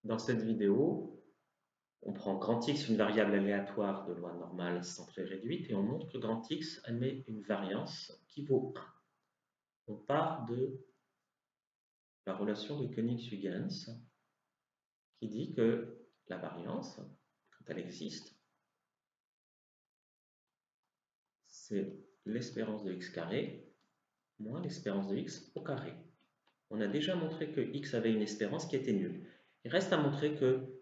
Dans cette vidéo, on prend grand X, une variable aléatoire de loi normale centrée réduite, et on montre que grand X admet une variance qui vaut 1. On part de la relation de Koenig-Huygens qui dit que la variance, quand elle existe, c'est l'espérance de x carré moins l'espérance de x au carré. On a déjà montré que x avait une espérance qui était nulle. Il reste à montrer que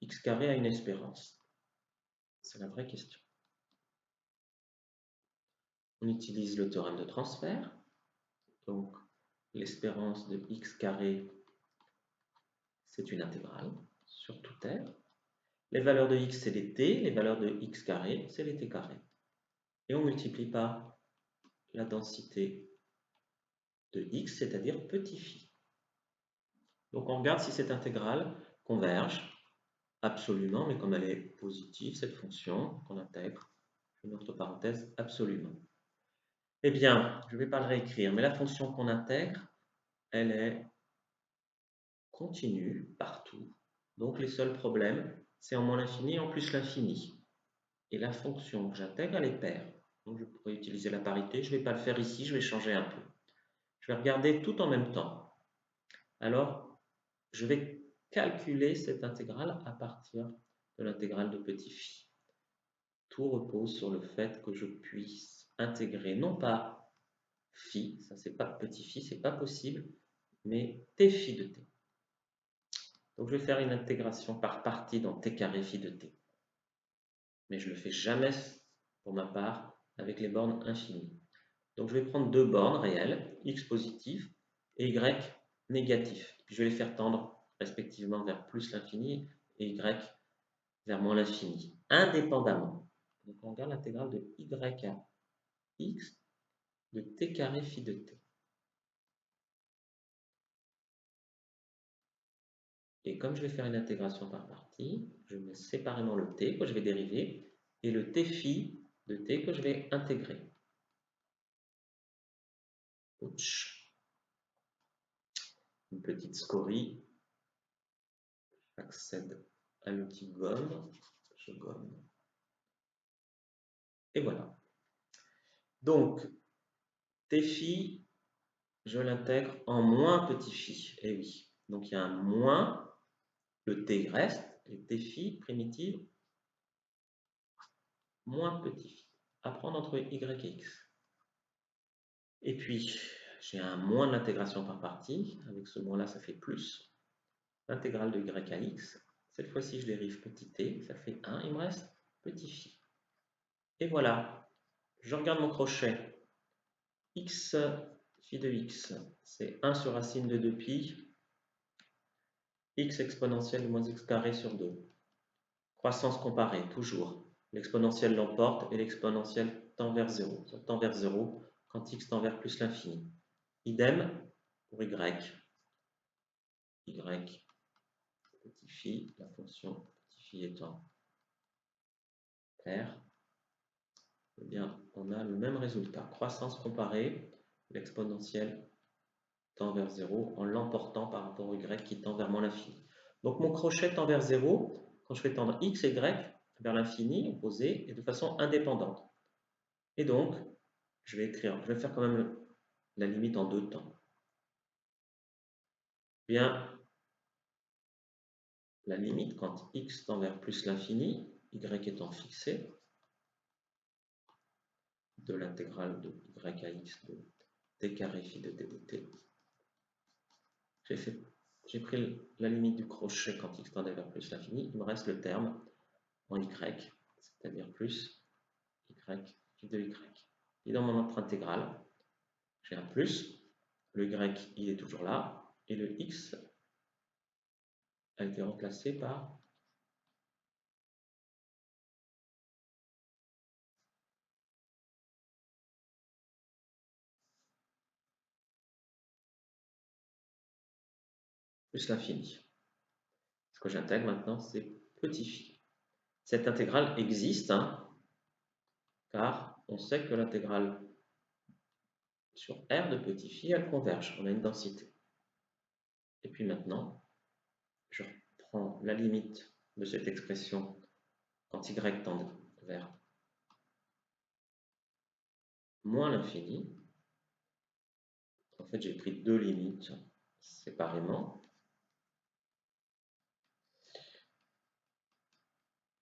x carré a une espérance. C'est la vraie question. On utilise le théorème de transfert. Donc, l'espérance de x carré, c'est une intégrale sur tout r. Les valeurs de x, c'est les t. Les valeurs de x carré, c'est les t carré. Et on multiplie par la densité de x, c'est-à-dire petit phi. Donc, on regarde si cette intégrale converge absolument, mais comme elle est positive, cette fonction qu'on intègre, une autre parenthèse, absolument. Eh bien, je ne vais pas le réécrire, mais la fonction qu'on intègre, elle est continue partout. Donc les seuls problèmes, c'est en moins l'infini et en plus l'infini. Et la fonction que j'intègre, elle est paire. Donc je pourrais utiliser la parité, je ne vais pas le faire ici, je vais changer un peu. Je vais regarder tout en même temps. Alors, je vais calculer cette intégrale à partir de l'intégrale de petit phi. Tout repose sur le fait que je puisse intégrer non pas phi, ça c'est pas petit phi, c'est pas possible, mais t phi de t. Donc je vais faire une intégration par partie dans t carré phi de t. Mais je ne le fais jamais, pour ma part, avec les bornes infinies. Donc je vais prendre deux bornes réelles, x positif et y négatif. Puis je vais les faire tendre respectivement vers plus l'infini et y vers moins l'infini, indépendamment. Donc on regarde l'intégrale de y à x de t carré phi de t. Et comme je vais faire une intégration par partie, je mets séparément le t que je vais dériver et le t phi de t que je vais intégrer. Ouch. Une petite scorie. J'accède à l'outil gomme. Je gomme. Et voilà. Donc, t phi, je l'intègre en moins petit phi. Et oui. Donc, il y a un moins, le t reste, et t phi primitive moins petit phi. À prendre entre y et x. Et puis, j'ai un moins de l'intégration par partie. Avec ce moins-là, ça fait plus. L'intégrale de y à x. Cette fois-ci, je dérive petit t. Ça fait 1. Il me reste petit phi. Et voilà. Je regarde mon crochet. X phi de x, c'est 1 sur racine de 2pi. X exponentielle de moins x carré sur 2. Croissance comparée, toujours. L'exponentielle l'emporte et l'exponentielle tend vers 0. Ça tend vers 0 quand x tend vers plus l'infini. Idem pour y. Y, petit phi, la fonction petit phi étant paire, eh bien, on a le même résultat. Croissance comparée, l'exponentielle tend vers 0 en l'emportant par rapport au y qui tend vers moins l'infini. Donc mon crochet tend vers 0 quand je fais tendre x et y vers l'infini opposé et de façon indépendante. Et donc, je vais faire quand même la limite en deux temps. Bien, la limite quand x tend vers plus l'infini, y étant fixé, de l'intégrale de y à x de t carré phi de t de t. J'ai pris la limite du crochet quand x tendait vers plus l'infini, il me reste le terme en y, c'est-à-dire plus y phi de y. Et dans mon autre intégrale, j'ai un plus, le y il est toujours là, et le x a été remplacé par plus l'infini. Ce que j'intègre maintenant, c'est petit phi. Cette intégrale existe, hein, car on sait que l'intégrale sur R de petit phi, elle converge. On a une densité. Et puis maintenant, je prends la limite de cette expression quand y tend vers moins l'infini. En fait, j'ai pris deux limites séparément.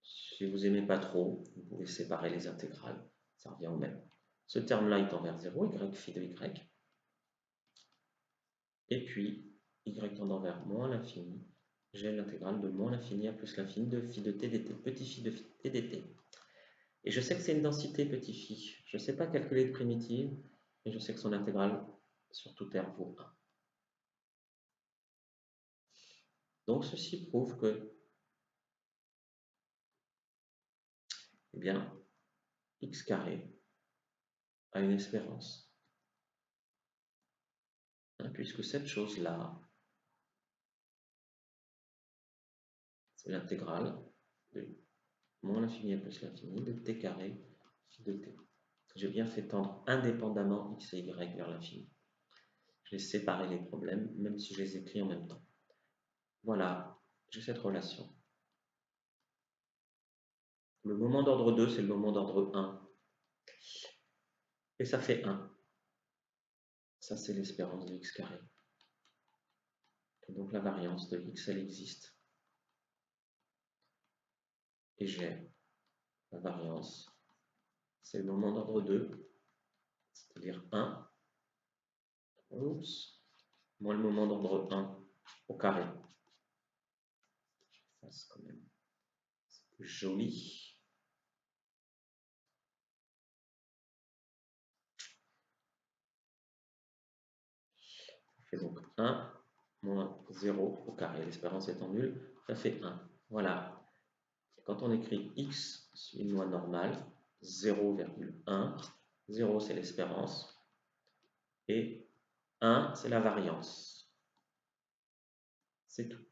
Si vous n'aimez pas trop, vous pouvez séparer les intégrales. Ça revient au même. Ce terme-là il tend vers 0, y phi de y. Et puis, y tendant vers moins l'infini, j'ai l'intégrale de moins l'infini à plus l'infini de phi de t dt, petit phi de t dt. Et je sais que c'est une densité petit phi. Je ne sais pas calculer de primitive, mais je sais que son intégrale sur tout R vaut 1. Donc ceci prouve que, eh bien, x carré a une espérance. Puisque cette chose-là, c'est l'intégrale de moins l'infini à plus l'infini de t carré phi de t. J'ai bien fait tendre indépendamment x et y vers l'infini. J'ai séparé les problèmes, même si je les écris en même temps. Voilà, j'ai cette relation. Le moment d'ordre 2, c'est le moment d'ordre 1. Et ça fait 1. Ça, c'est l'espérance de x carré. Et donc la variance de x, elle existe. Et j'ai la variance, c'est le moment d'ordre 2, c'est-à-dire 1, oups, moins le moment d'ordre 1 au carré. Ça, c'est quand même joli. Ça fait donc 1 moins 0 au carré. L'espérance étant nulle, ça fait 1. Voilà. Et quand on écrit x sur une loi normale, 0,1, 0 c'est l'espérance, et 1 c'est la variance. C'est tout.